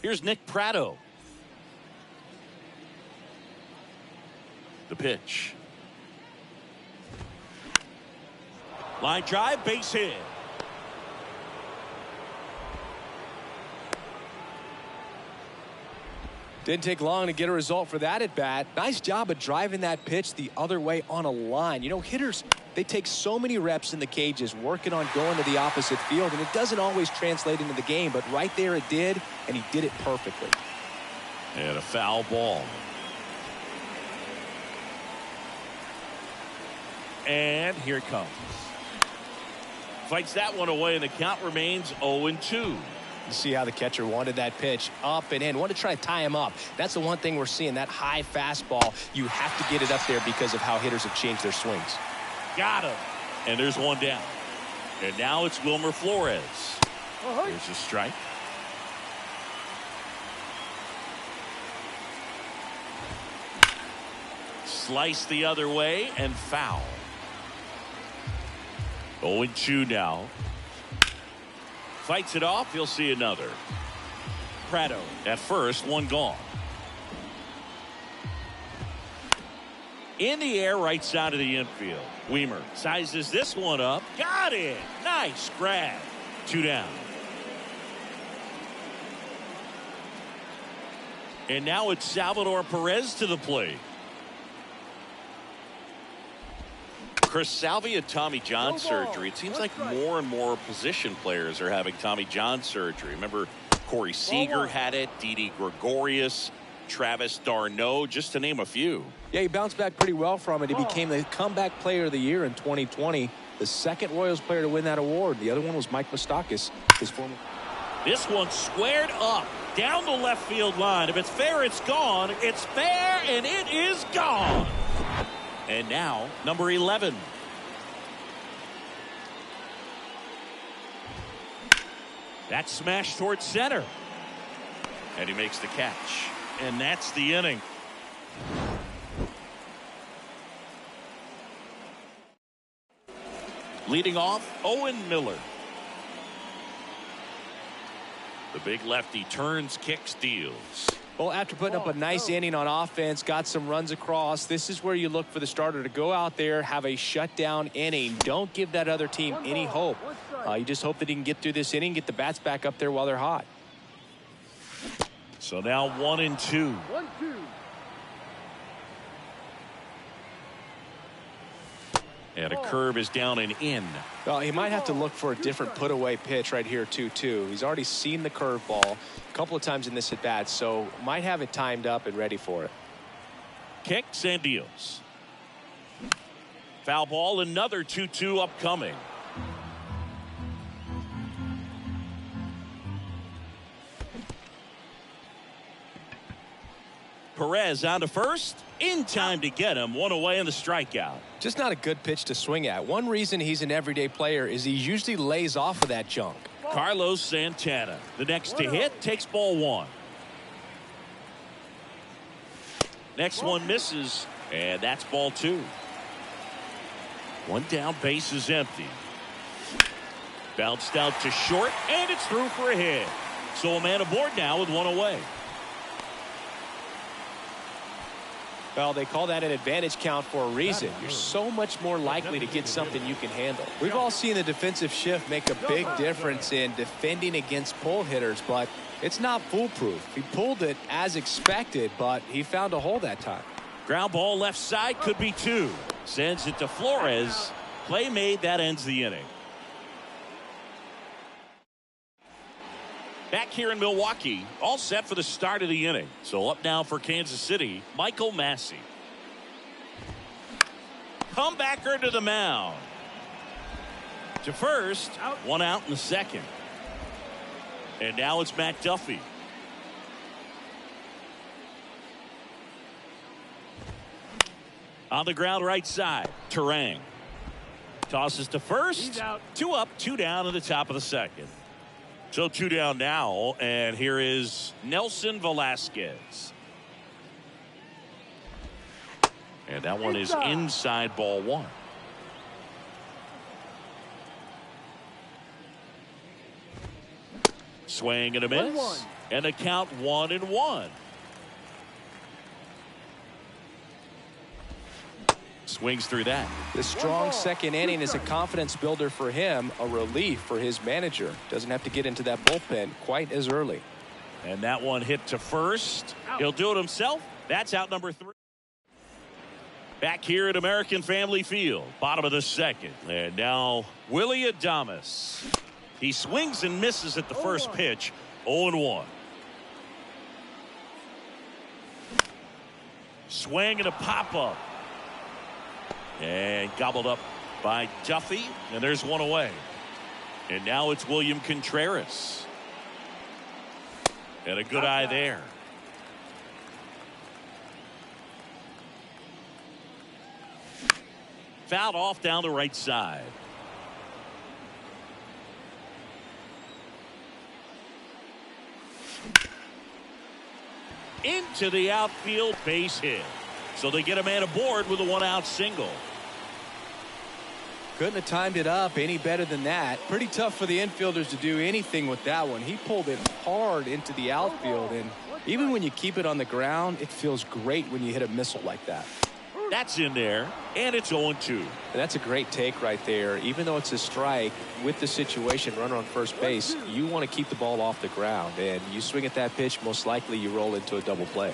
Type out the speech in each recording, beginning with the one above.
Here's Nick Pratto. The pitch. Line drive, base hit. Didn't take long to get a result for that at bat. Nice job of driving that pitch the other way on a line. You know, hitters, they take so many reps in the cages working on going to the opposite field, and it doesn't always translate into the game, but right there it did, and he did it perfectly. And a foul ball. And here it comes. Fights that one away, and the count remains 0-2. You see how the catcher wanted that pitch up and in. Wanted to try to tie him up. That's the one thing we're seeing, that high fastball. You have to get it up there because of how hitters have changed their swings. Got him. And there's one down. And now it's Wilmer Flores. Here's a strike. Slice the other way and foul. 0-2 now. Fights it off. He'll see another. Pratto at first, one gone. In the air, right side of the infield. Weimer sizes this one up. Got it. Nice grab. 2 down. And now it's Salvador Perez to the plate. Chris, Salvi had Tommy John surgery. It seems like more and more position players are having Tommy John surgery. Remember, Corey Seager had it, Didi Gregorius, Travis d'Arnaud, just to name a few. Yeah, he bounced back pretty well from it. He became the comeback player of the year in 2020. The second Royals player to win that award. The other one was Mike Moustakas, his former. This one squared up down the left field line. If it's fair, it's gone. It's fair, and it is gone. And now, number 11. That's smashed towards center. And he makes the catch. And that's the inning. Leading off, Owen Miller. The big lefty turns, kicks, deals. Well, after putting up a nice inning on offense, got some runs across, this is where you look for the starter to go out there, have a shutdown inning. Don't give that other team any hope. You just hope that he can get through this inning, get the bats back up there while they're hot. So now 1-2. And a curve is down and in. Well, he might have to look for a different put-away pitch right here, 2-2. He's already seen the curveball a couple of times in this at-bat, so might have it timed up and ready for it. Kicks and deals. Foul ball, another 2-2 upcoming. Perez on to first. In time to get him. One away in the strikeout. Just not a good pitch to swing at. One reason he's an everyday player is he usually lays off of that junk. Carlos Santana, the next to hit, takes ball 1. Next one misses, and that's ball 2. One down, base is empty. Bounced out to short, and it's through for a hit. So a man aboard now with one away. Well, they call that an advantage count for a reason. You're so much more likely to get something you can handle. We've all seen the defensive shift make a big difference in defending against pull hitters, but it's not foolproof. He pulled it as expected, but he found a hole that time. Ground ball left side, could be 2. Sends it to Flores. Play made, that ends the inning. Back here in Milwaukee, all set for the start of the inning. So up now for Kansas City, Michael Massey. Comebacker to the mound. To first, one out in the second. And now it's Matt Duffy. On the ground right side, Terang. Tosses to first. 2 up, 2 down in the top of the second. So 2 down now, and here is Nelson Velasquez. And that one is inside ball 1. Swing and a miss. And the count 1-1. Swings through that. The strong second inning is a confidence builder for him, a relief for his manager. Doesn't have to get into that bullpen quite as early. And that one hit to first. He'll do it himself. That's out number 3. Back here at American Family Field, bottom of the second. And now Willie Adames. He swings and misses at the first pitch. 0-1. Swing and a pop-up. And gobbled up by Duffy. And there's one away. And now it's William Contreras. And a good eye there. Fouled off down the right side. Into the outfield, base hit. So they get a man aboard with a 1-out single. Couldn't have timed it up any better than that. Pretty tough for the infielders to do anything with that one. He pulled it hard into the outfield, and even when you keep it on the ground, it feels great when you hit a missile like that. That's in there, and it's 0-2. That's a great take right there. Even though it's a strike, with the situation, runner on first base, you want to keep the ball off the ground, and you swing at that pitch, most likely you roll into a double play.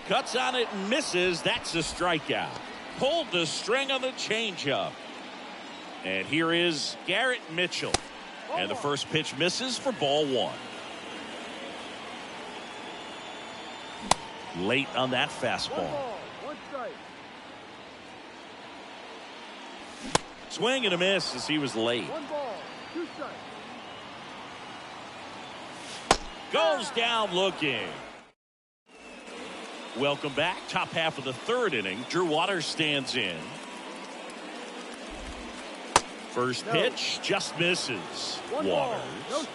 Cuts on it and misses. That's a strikeout. Pulled the string on the changeup. And here is Garrett Mitchell. And the first pitch misses for ball 1. Late on that fastball. Swing and a miss as he was late. Goes down looking. Welcome back. Top half of the 3rd inning. Drew Waters stands in. First pitch just misses. Waters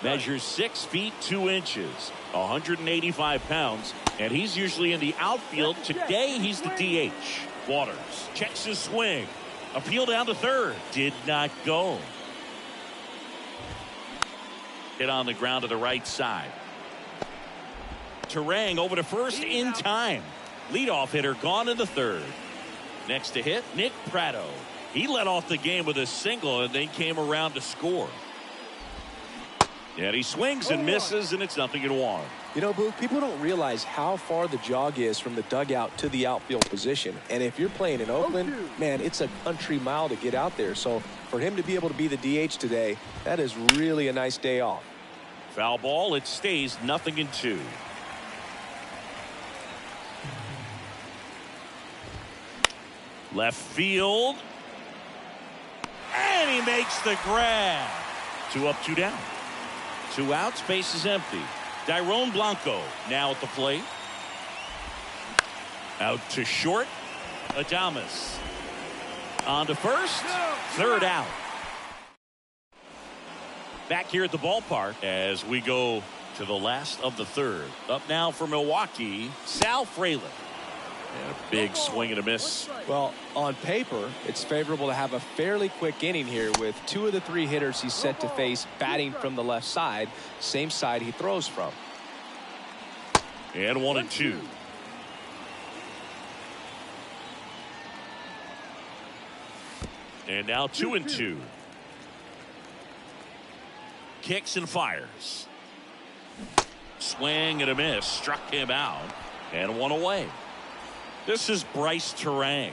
measures 6 feet 2 inches, 185 pounds, and he's usually in the outfield. Today he's the DH. Waters checks his swing. Appeal down to third. Did not go. Hit on the ground to the right side. Terang over to first in time. Leadoff hitter gone in the third. Next to hit, Nick Pratto. He led off the game with a single and then came around to score. And he swings and misses, and it's 0-1. You know, Boog, people don't realize how far the jog is from the dugout to the outfield position. And if you're playing in Oakland, man, it's a country mile to get out there. So for him to be able to be the DH today, that is really a nice day off. Foul ball. It stays 0-2. Left field. And he makes the grab. 2 up, 2 down. 2 outs, base is empty. Dairon Blanco now at the plate. Out to short. Adames. On to first. 3rd out. Back here at the ballpark as we go to the last of the 3rd. Up now for Milwaukee, Sal Frelick. And a big swing and a miss. Well, on paper, it's favorable to have a fairly quick inning here with 2 of the 3 hitters he's set to face batting from the left side, same side he throws from. And 1-2. And now 2-2. Kicks and fires. Swing and a miss. Struck him out. And 1 away. This is Bryce Terang.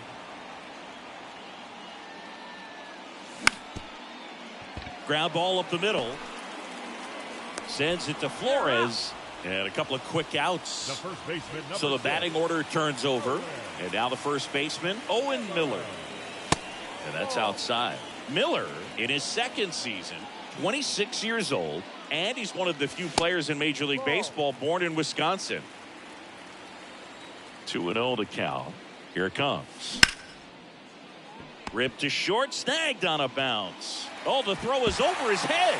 Ground ball up the middle. Sends it to Flores. And a couple of quick outs. The first baseman, so the batting order turns over. And now the first baseman, Owen Miller. And that's outside. Miller, in his 2nd season, 26 years old. And he's one of the few players in Major League Baseball born in Wisconsin. 2-0 to count. Here it comes. Ripped to short, snagged on a bounce. Oh, the throw is over his head.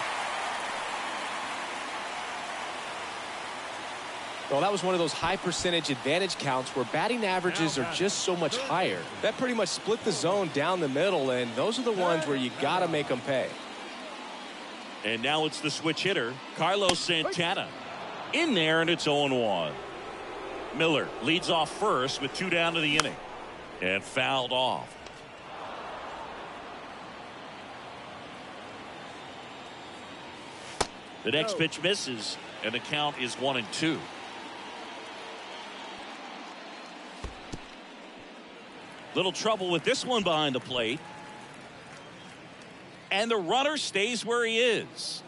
Well, that was one of those high percentage advantage counts where batting averages are just so much higher. That pretty much split the zone down the middle, and those are the ones where you got to make them pay. And now it's the switch hitter, Carlos Santana. In there, and it's 0-1. Miller leads off first with 2 down to the inning. And fouled off. The next pitch misses, and the count is 1-2. Little trouble with this one behind the plate. And the runner stays where he is.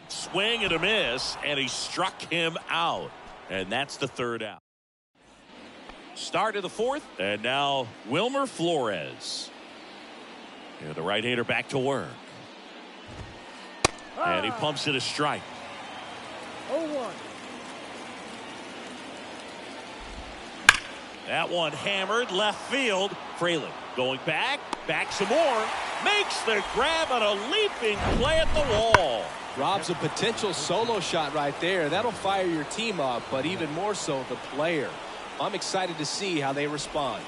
Swing and a miss, and he struck him out. And that's the 3rd out. Start of the 4th, and now Wilmer Flores. And the right-hander back to work. And he pumps it a strike. 0-1. That one hammered left field. Fraley going back some more. Makes the grab on a leaping play at the wall. Robs a potential solo shot right there. That'll fire your team up, but even more so the player. I'm excited to see how they respond.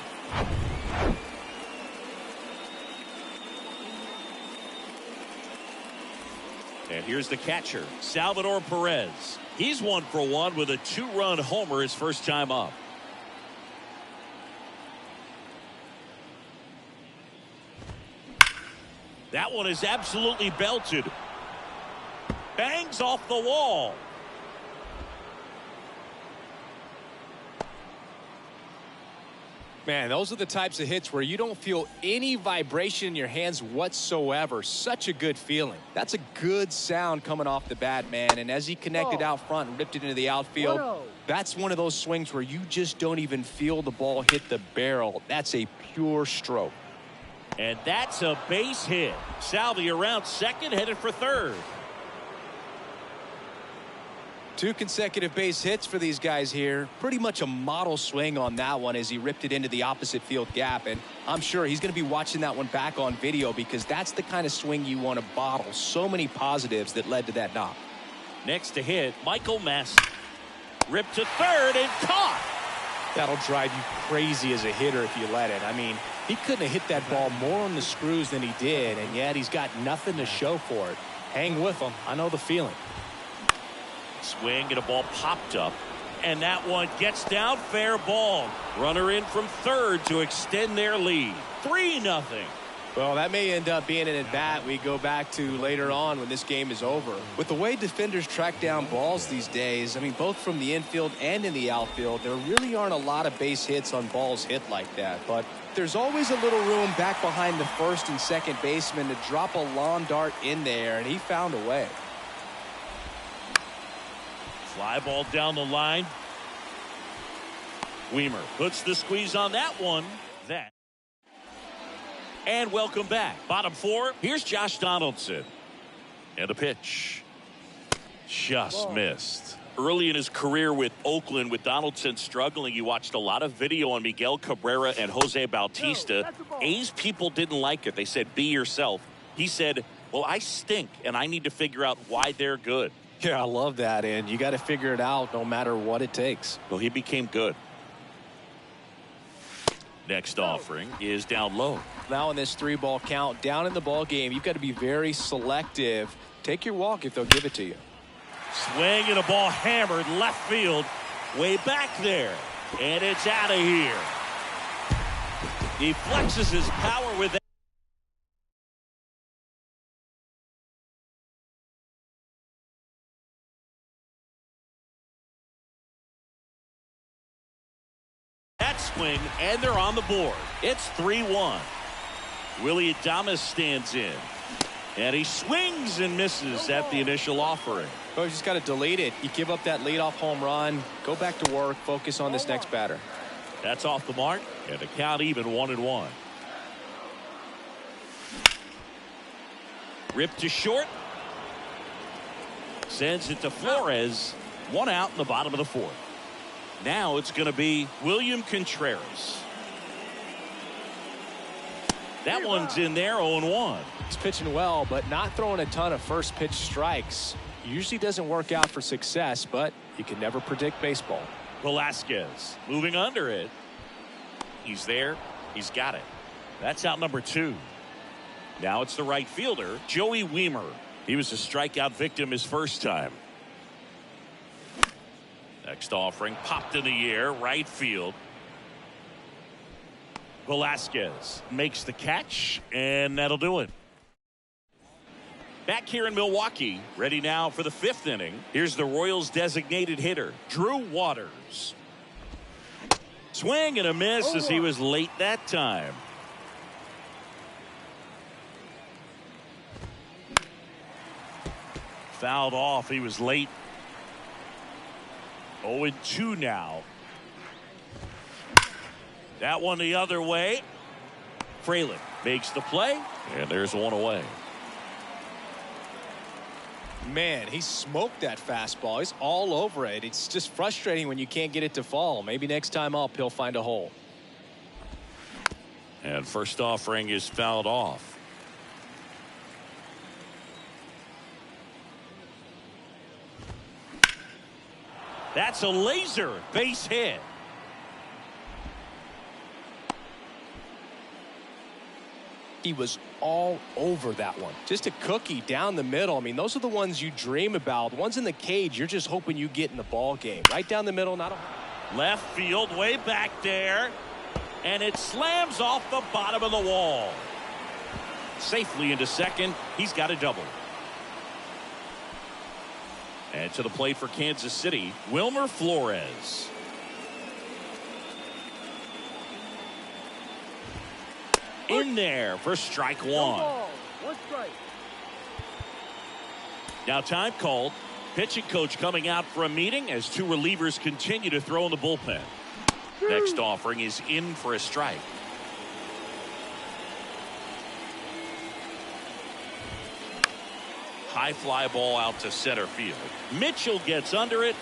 And here's the catcher, Salvador Perez. He's 1 for 1 with a 2-run homer his first time up. That one is absolutely belted. Bangs off the wall. Man, those are the types of hits where you don't feel any vibration in your hands whatsoever. Such a good feeling. That's a good sound coming off the bat, man. And as he connected out front and ripped it into the outfield, that's one of those swings where you just don't even feel the ball hit the barrel. That's a pure stroke. And that's a base hit. Salvi around second, headed for third. 2 consecutive base hits for these guys here. Pretty much a model swing on that one as he ripped it into the opposite field gap. And I'm sure he's going to be watching that one back on video because that's the kind of swing you want to bottle. So many positives that led to that knock. Next to hit, Michael Massey. Ripped to third and caught. That'll drive you crazy as a hitter if you let it. I mean, he couldn't have hit that ball more on the screws than he did, and yet he's got nothing to show for it. Hang with him. I know the feeling. Swing and a ball popped up, and that one gets down, fair ball. Runner in from third to extend their lead. 3-0. Well, that may end up being an at-bat we go back to later on when this game is over. With the way defenders track down balls these days, I mean, both from the infield and in the outfield, there really aren't a lot of base hits on balls hit like that. But there's always a little room back behind the first and second baseman to drop a lawn dart in there, and he found a way. Fly ball down the line. Weimer puts the squeeze on that one. And welcome back. Bottom 4. Here's Josh Donaldson. And a pitch. Just missed. Early in his career with Oakland, with Donaldson struggling, you watched a lot of video on Miguel Cabrera and Jose Bautista. A's people didn't like it. They said, be yourself. He said, well, I stink, and I need to figure out why they're good. Yeah, I love that, and you got to figure it out no matter what it takes. Well, he became good. Next offering is down low. Now in this 3-ball count, down in the ball game, you've got to be very selective. Take your walk if they'll give it to you. Swing and a ball hammered left field, way back there, and it's out of here. He flexes his power with that. Swing, and they're on the board. It's 3-1. Willie Adames stands in, and he swings and misses at the initial offering. Oh, you just got to delete it. You give up that leadoff home run, go back to work, focus on this next batter. That's off the mark, and the count even 1-1. Ripped to short. Sends it to Flores. 1 out in the bottom of the 4th. Now it's going to be William Contreras. That one's in there, 0-1. He's pitching well, but not throwing a ton of first pitch strikes. Usually doesn't work out for success, but you can never predict baseball. Velasquez moving under it. He's there. He's got it. That's out number 2. Now it's the right fielder, Joey Weimer. He was a strikeout victim his first time. Next offering popped in the air, right field. Velasquez makes the catch, and that'll do it. Back here in Milwaukee, ready now for the 5th inning. Here's the Royals designated hitter, Drew Waters. Swing and a miss as he was late that time. Fouled off. He was late. 0-2 now. That one the other way. Fraley makes the play, and there's one away. Man, he smoked that fastball. He's all over it. It's just frustrating when you can't get it to fall. Maybe next time up he'll find a hole. And first offering is fouled off. That's a laser base hit. He was all over that one. Just a cookie down the middle. I mean, those are the ones you dream about. The ones in the cage, you're just hoping you get in the ball game. Right down the middle, not a... Left field, way back there. And it slams off the bottom of the wall. Safely into second. He's got a double. And to the plate for Kansas City, Wilmer Flores. In there for strike one. One strike. Now time called. Pitching coach coming out for a meeting as 2 relievers continue to throw in the bullpen. Next offering is in for a strike. High fly ball out to center field. Mitchell gets under it.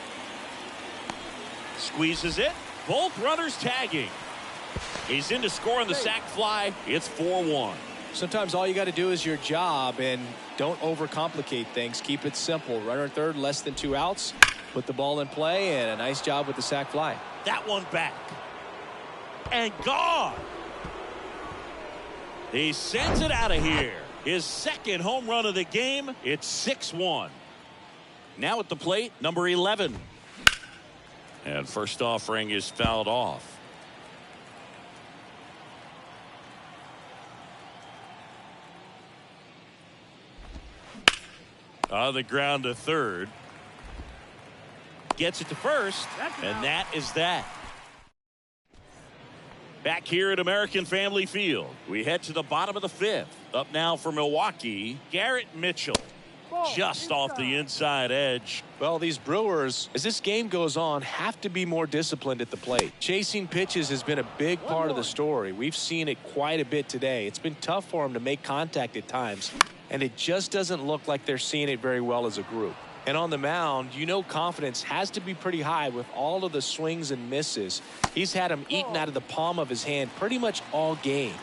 Squeezes it. Both runners tagging. He's in to score on the sac fly. It's 4-1. Sometimes all you got to do is your job and don't overcomplicate things. Keep it simple. Runner third, less than 2 outs. Put the ball in play, and a nice job with the sac fly. That one back. And gone. He sends it out of here. His 2nd home run of the game. It's 6-1. Now at the plate, number 11. And first offering is fouled off. On the ground to third. Gets it to first. And that is that. Back here at American Family Field, we head to the bottom of the 5th. Up now for Milwaukee, Garrett Mitchell. Just off the inside edge. Well, these Brewers, as this game goes on, have to be more disciplined at the plate. Chasing pitches has been a big part of the story. We've seen it quite a bit today. It's been tough for them to make contact at times, and it just doesn't look like they're seeing it very well as a group. And on the mound, you know, confidence has to be pretty high with all of the swings and misses. He's had them eaten out of the palm of his hand pretty much all game.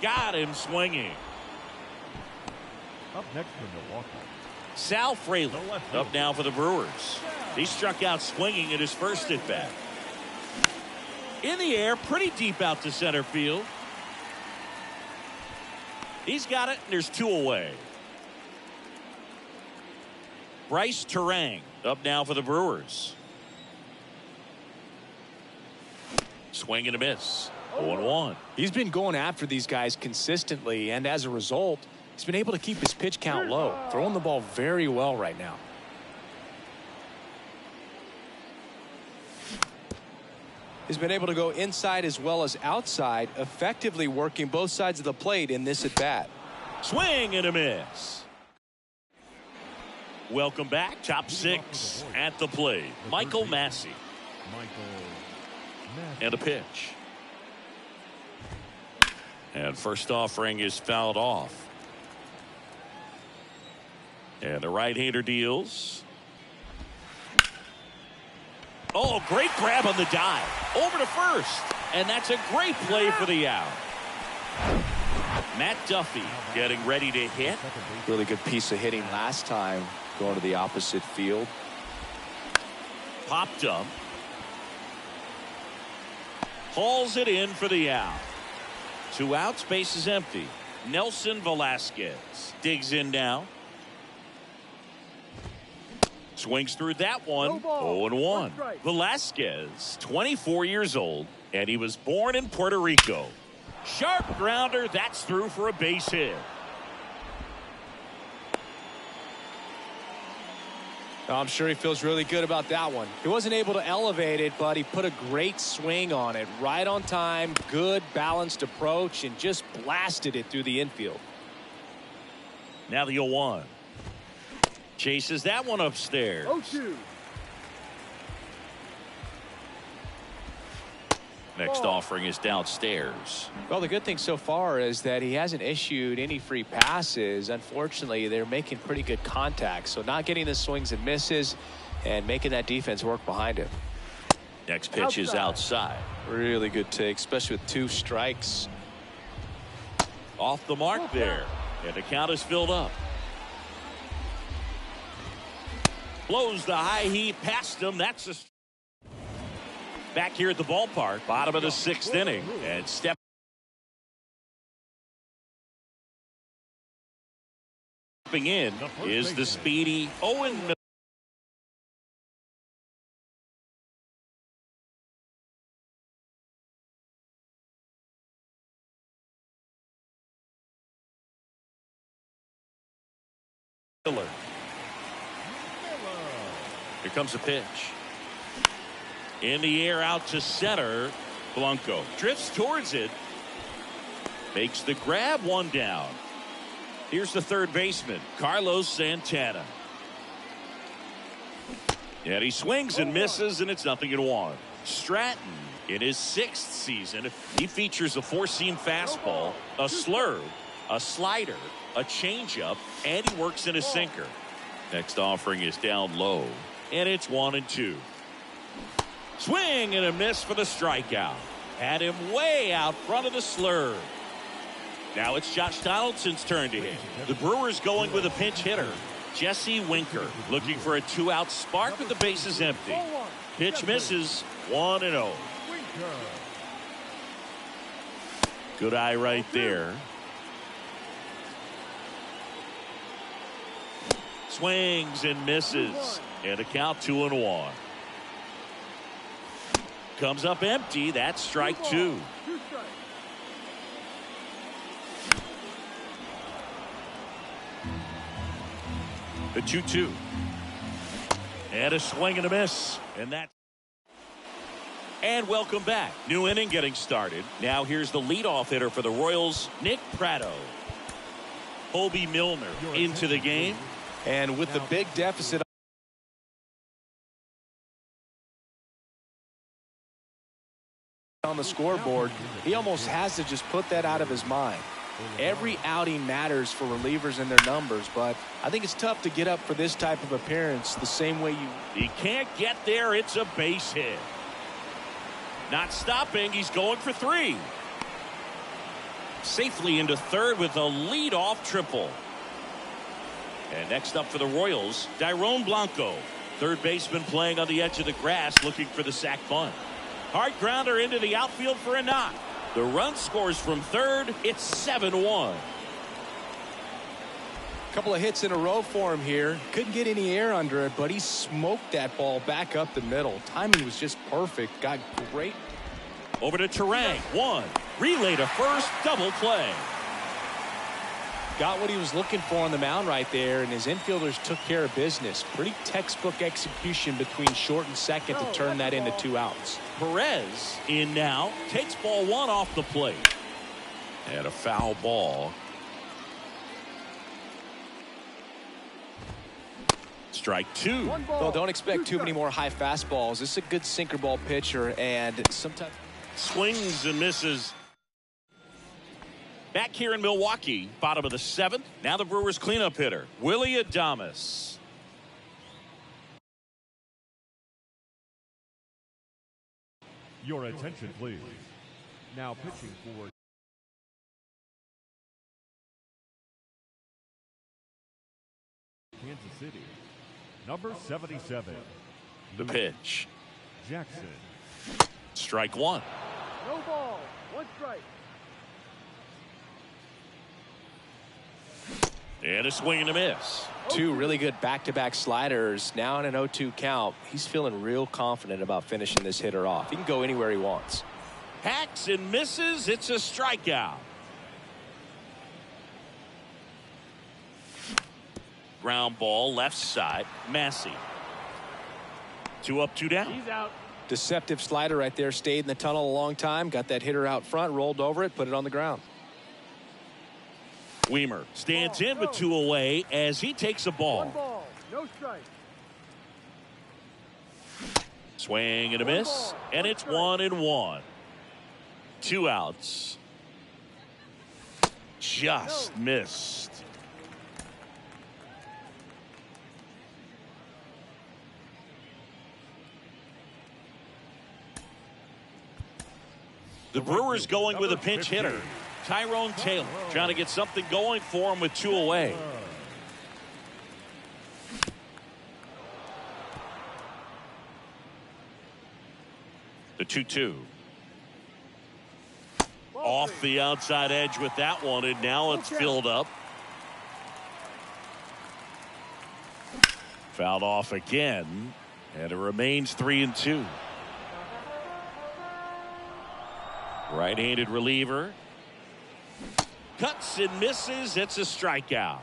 Got him swinging. Up next for Milwaukee, Sal Fraley up now for the Brewers. He struck out swinging at his first at bat. In the air, pretty deep out to center field. He's got it, and there's 2 away. Bryce Terang up now for the Brewers. Swing and a miss. 0-1. He's been going after these guys consistently, and as a result, he's been able to keep his pitch count low, throwing the ball very well right now. He's been able to go inside as well as outside, effectively working both sides of the plate in this at-bat. Swing and a miss. Welcome back. Top 6 at the plate. Michael Massey. And a pitch. And first offering is fouled off. And the right-hander deals. Oh, great grab on the dive. Over to first. And that's a great play for the out. Matt Duffy getting ready to hit. Really good piece of hitting last time, going to the opposite field. Popped up. Hauls it in for the out. 2 outs, base is empty. Nelson Velasquez digs in now. Swings through that one. 0-1. Velasquez, 24 years old, and he was born in Puerto Rico. Sharp grounder, that's through for a base hit. I'm sure he feels really good about that one. He wasn't able to elevate it, but he put a great swing on it. Right on time, good balanced approach, and just blasted it through the infield. Now the 0-1. Chases that one upstairs. 0-2. Next offering is downstairs. Well, the good thing so far is that he hasn't issued any free passes. Unfortunately, they're making pretty good contact, so not getting the swings and misses and making that defense work behind him. Next pitch is outside. Really good take, especially with 2 strikes. Off the mark there, and the count is filled up. Blows the high heat past him. That's a back here at the ballpark, bottom of the 6th inning, and stepping in is the speedy Owen Miller. Here comes a pitch. In the air out to center. Blanco drifts towards it. Makes the grab, 1 down. Here's the third baseman, Carlos Santana. And he swings and misses, and it's 0-1. Stratton, in his 6th season, he features a 4-seam fastball, a slurve, a slider, a changeup, and he works in a sinker. Next offering is down low, and it's 1-2. Swing and a miss for the strikeout. Had him way out front of the slurve. Now it's Josh Donaldson's turn to hit. The Brewers going with a pinch hitter, Jesse Winker, looking for a 2-out spark with the bases empty. Pitch misses, 1-0. Good eye right there. Swings and misses, and a count 2-1. Comes up empty. That's strike 2. The 2-2. And a swing and a miss. And welcome back. New inning getting started. Now here's the leadoff hitter for the Royals, Nick Pratto. Hobie Milner into the game. And with the big deficit on the scoreboard, he almost has to just put that out of his mind. Every outing matters for relievers and their numbers, but I think it's tough to get up for this type of appearance the same way He can't get there. It's a base hit. Not stopping. He's going for 3. Safely into third with a leadoff triple. And next up for the Royals, Dairon Blanco. Third baseman playing on the edge of the grass, looking for the sac bunt. Hard grounder into the outfield for a knock. The run scores from third. It's 7-1. couple of hits in a row for him here. Couldn't get any air under it, but he smoked that ball back up the middle. Timing was just perfect. Got great. Over to Terang. 1. Relay to first. Double play. Got what he was looking for on the mound right there, and his infielders took care of business. Pretty textbook execution between short and second to turn that into 2 outs. Perez in now. Takes ball 1 off the plate. And a foul ball. Strike 2. Well, don't expect too many more high fastballs. This is a good sinker ball pitcher, and sometimes Swings and misses. Back here in Milwaukee, bottom of the 7th. Now the Brewers cleanup hitter, Willie Adames. Your attention, please. Now pitching for Kansas City, number 77. The pitch. Jackson. Strike 1. No ball. 1 strike. And a swing and a miss. Two really good back-to-back sliders. Now in an 0-2 count. He's feeling real confident about finishing this hitter off. He can go anywhere he wants. Hacks and misses. It's a strikeout. Ground ball left side. Massey. 2 up, 2 down. He's out. Deceptive slider right there. Stayed in the tunnel a long time. Got that hitter out front. Rolled over it. Put it on the ground. Weimer stands in with 2 away as he takes a ball. 1 ball, no strike. Swing and a miss, and it's 1-1. 2 outs. Just missed. The Brewers going with a pinch hitter. Tyrone Taylor trying to get something going for him with 2 away. The 2-2. Off the outside edge with that one, and now it's filled up. Fouled off again, and it remains 3-2. Right-handed reliever. Cuts and misses. It's a strikeout.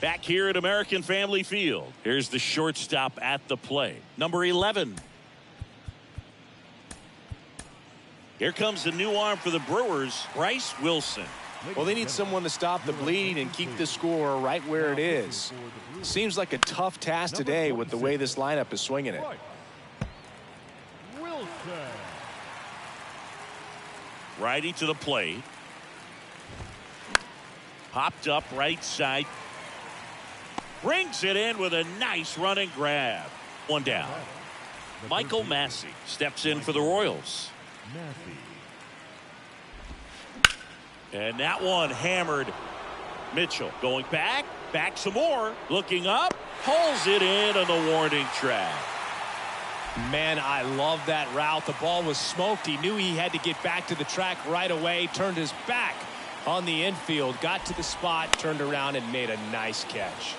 Back here at American Family Field. Here's the shortstop at the plate. Number 11. Here comes the new arm for the Brewers, Bryce Wilson. Well, they need someone to stop the bleed and keep the score right where it is. Seems like a tough task today with the way this lineup is swinging it. Righty to the plate. Popped up right side. Brings it in with a nice running grab. 1 down. Michael Massey steps in for the Royals. And that one hammered. Mitchell going back some more. Looking up. Pulls it in on the warning track. Man, I love that route. The ball was smoked. He knew he had to get back to the track right away. Turned his back on the infield. Got to the spot. Turned around and made a nice catch.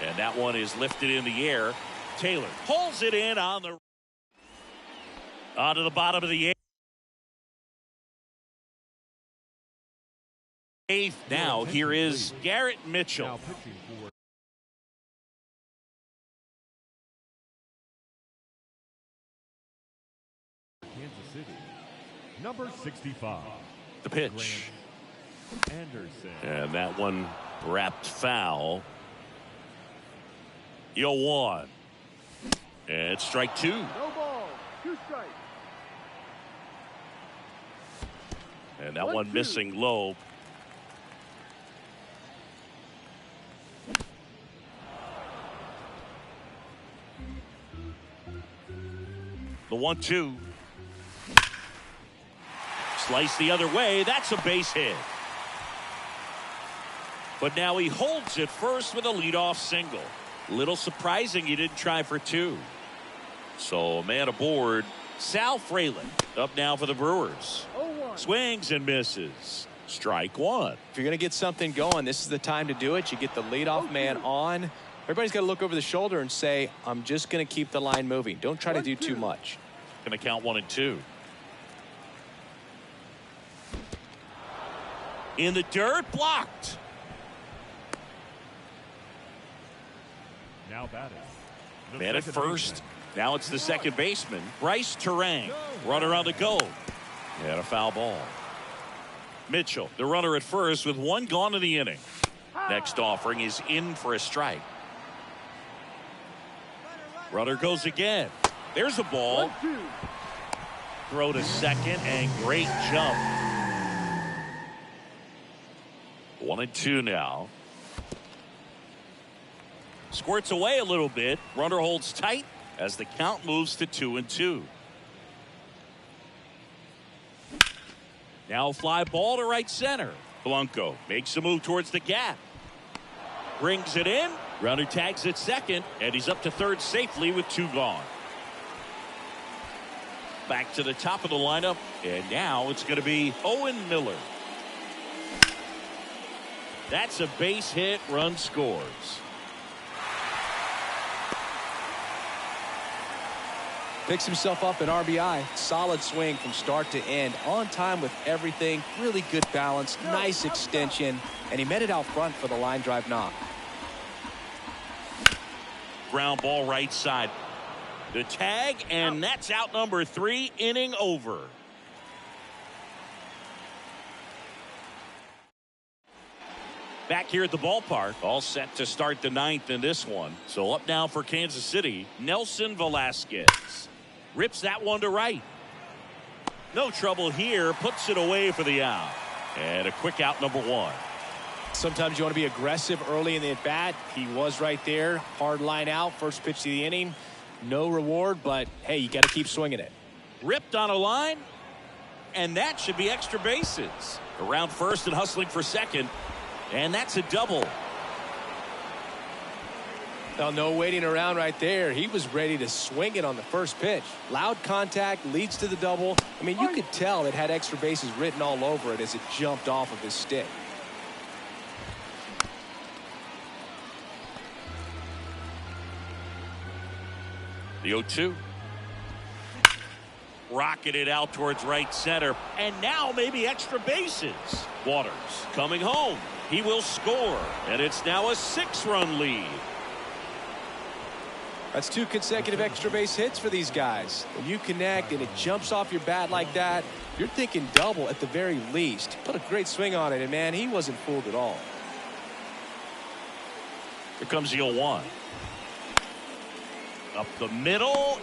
And that one is lifted in the air. Taylor pulls it in on the onto the bottom of the eighth. Now here is Garrett Mitchell. Kansas City, number 65. The pitch. Anderson. And that one wrapped foul. 0-1. And strike 2. No ball, 2 strikes. And that one missing low. The 1-2. Slice the other way. That's a base hit. But now he holds it first with a leadoff single. Little surprising he didn't try for 2. So man aboard. Sal Fralin up now for the Brewers. 0-1. Swings and misses. Strike 1. If you're going to get something going, this is the time to do it. You get the leadoff man on. Everybody's got to look over the shoulder and say, I'm just going to keep the line moving. Don't try to do too much. Going to count 1 and 2. In the dirt, blocked. Now batting. Man at first. Now it's the second baseman, Bryce Terang. Runner on the go. And a foul ball. Mitchell, the runner at first with 1 gone in the inning. Next offering is in for a strike. Runner goes again. There's a ball. 1-2. Throw to second and great jump. 1 and 2 now. Squirts away a little bit. Runner holds tight as the count moves to 2 and 2. Now fly ball to right center. Blanco makes a move towards the gap. Brings it in. Runner tags at second, and he's up to third safely with 2 gone. Back to the top of the lineup, and now it's going to be Owen Miller. That's a base hit. Run scores. Picks himself up an RBI. Solid swing from start to end. On time with everything. Really good balance. Nice extension. And he met it out front for the line drive knock. Ground ball right side. The tag, and that's out number 3. Inning over. Back here at the ballpark, all set to start the 9th in this one. So up now for Kansas City, Nelson Velasquez. Rips that one to right. No trouble here. Puts it away for the out. And a quick out, number 1. Sometimes you want to be aggressive early in the at-bat. He was right there. Hard line out. First pitch of the inning. No reward, but, hey, you got to keep swinging it. Ripped on a line. And that should be extra bases. Around first and hustling for second. And that's a double. Well, no waiting around right there. He was ready to swing it on the first pitch. Loud contact leads to the double. I mean, you could tell it had extra bases written all over it as it jumped off of his stick. The 0-2. Rocketed out towards right center. And now maybe extra bases. Waters coming home. He will score. And it's now a 6-run lead. That's 2 consecutive extra base hits for these guys. When you connect and it jumps off your bat like that, you're thinking double at the very least. Put a great swing on it, and man, he wasn't fooled at all. Here comes the 0-1. Up the middle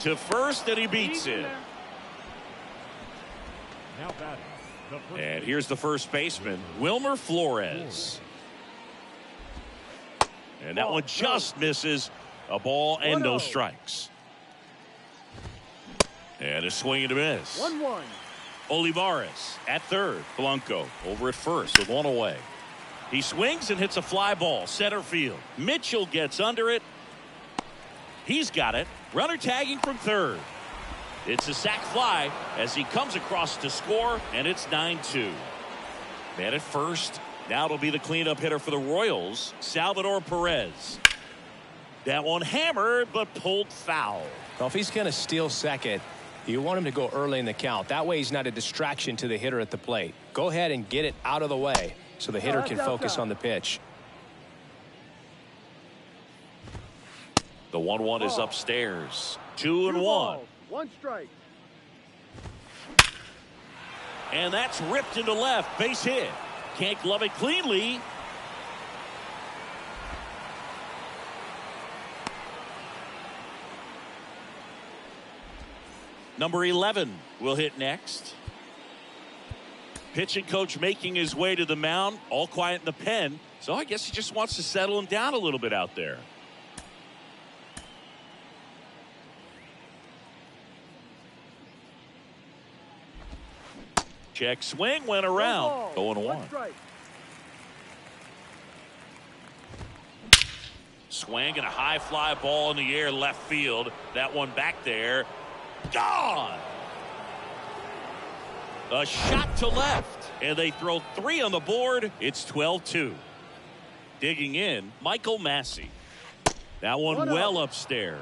to first, and he beats it. Now batting. And here's the first baseman, Wilmer Flores. And that one just misses. A ball and no strikes. And a swing and a miss. 1-1. Olivares at third. Blanco over at first with one away. He swings and hits a fly ball center field. Mitchell gets under it. He's got it. Runner tagging from third. It's a sac fly as he comes across to score, and it's 9-2. Man at first. Now it'll be the cleanup hitter for the Royals, Salvador Perez. That one hammered, but pulled foul. Well, if he's going to steal second, you want him to go early in the count. That way he's not a distraction to the hitter at the plate. Go ahead and get it out of the way so the hitter can focus on the pitch. The 1-1 is upstairs. 2-1. 1 strike. And that's ripped into left. Base hit. Can't glove it cleanly. Number 11 will hit next. Pitching coach making his way to the mound. All quiet in the pen. So I guess he just wants to settle him down a little bit out there. Check swing, went around. 0-1. Swing and a high fly ball in the air left field. That one back there. Gone. A shot to left. And they throw 3 on the board. It's 12-2. Digging in, Michael Massey. That one well upstairs.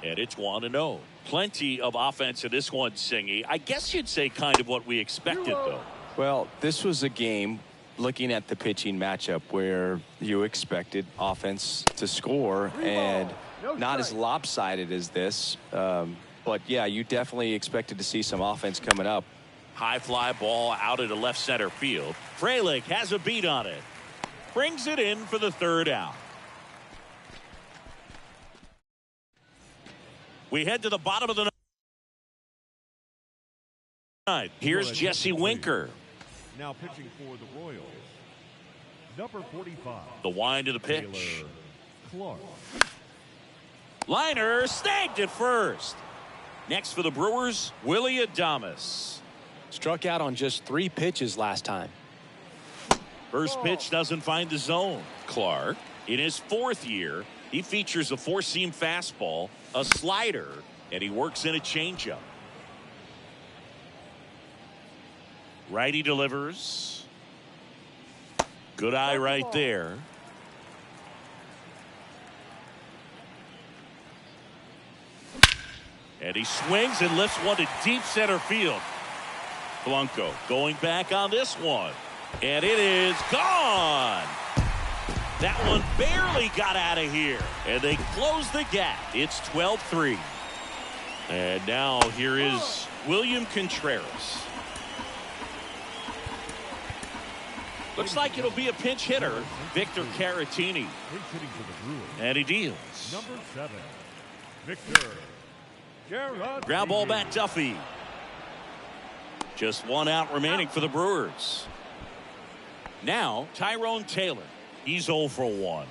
And it's 1-0. Plenty of offense in this one, Singy. I guess you'd say kind of what we expected, though. Well, this was a game, looking at the pitching matchup, where you expected offense to score and not as lopsided as this. But, yeah, you definitely expected to see some offense coming up. High fly ball out into left center field. Frelick has a beat on it. Brings it in for the 3rd out. We head to the bottom of the 9th. Here's Jesse Winker. Now pitching for the Royals, number 45. The wind of the pitch. Taylor Clark. Liner snagged at first. Next for the Brewers, Willie Adames. Struck out on just 3 pitches last time. First pitch doesn't find the zone. Clark, in his 4th year, he features a 4-seam fastball, a slider, and he works in a changeup. Righty delivers. Good eye right there. And he swings and lifts one to deep center field. Blanco going back on this one. And it is gone. That one barely got out of here. And they close the gap. It's 12-3. And now here is William Contreras. Looks like it'll be a pinch hitter, Victor Caratini. And he deals. Number 7, Victor Caratini. Ground ball back, Duffy. Just one out remaining for the Brewers. Now, Tyrone Taylor. He's 0 for 1.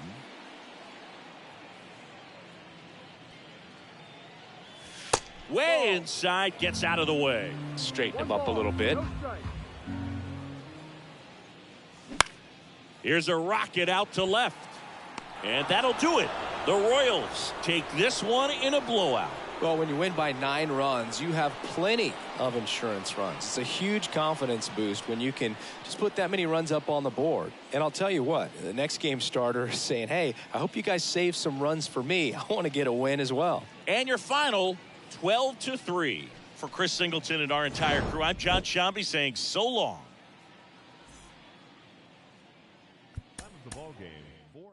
Way inside, gets out of the way. Straighten him up a little bit. No strike. Here's a rocket out to left. And that'll do it. The Royals take this one in a blowout. Well, when you win by 9 runs, you have plenty of insurance runs. It's a huge confidence boost when you can just put that many runs up on the board. And I'll tell you what, the next game starter is saying, hey, I hope you guys save some runs for me. I want to get a win as well. And your final, 12-3. For Chris Singleton and our entire crew, I'm John Shambi saying so long. Time of the ball game. 4.